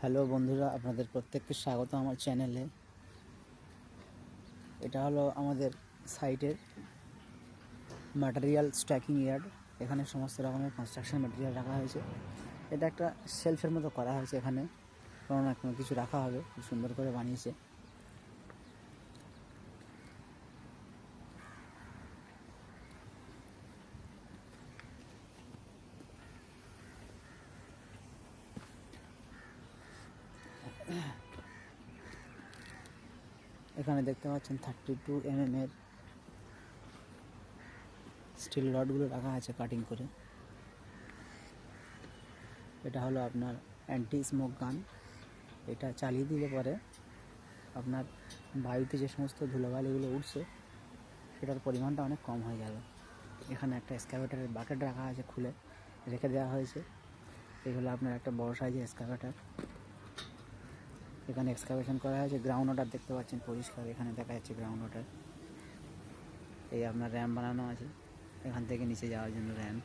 Hello বন্ধুরা, আপনাদের প্রত্যেককে স্বাগত আমার চ্যানেলে। এটা হলো আমাদের সাইটের ম্যাটেরিয়াল স্ট্যাকিং ইয়ার্ড। এখানে সমস্ত রকমের কনস্ট্রাকশন ম্যাটেরিয়াল রাখা হয়েছে। এটা একটা শেলফের মতো করা হয়েছে। এখানে কোনো না কোনো কিছু রাখা হবে, খুব সুন্দর করে বানিয়েছে। এখানে দেখতে পাচ্ছেন 32 mm এর স্টিল রডগুলো রাখা আছে কাটিং করে। এটা হলো আপনার অ্যান্টি স্মোক গান। এটা চালিয়ে দিলে পরে আপনার বায়ুতে যে সমস্ত ধুলোবালিগুলো উঠছে সেটার পরিমাণটা অনেক কম হয়ে যাবে। এখানে একটা এক্সকাভেটারের বাকেট রাখা আছে, খুলে রেখে দেওয়া হয়েছে। এই হলো আপনার একটা বড় সাইজের এক্সকাভেটার। এখানে এক্সকাভেশন করা হয়েছে। গ্রাউন্ড ওয়াটার দেখতে পাচ্ছেন পরিষ্কার, এখানে দেখা যাচ্ছে গ্রাউন্ড ওয়াটার। এই আপনার র্যাম্প বানানো আছে, এখান থেকে নিচে যাওয়ার জন্য র্যাম্প।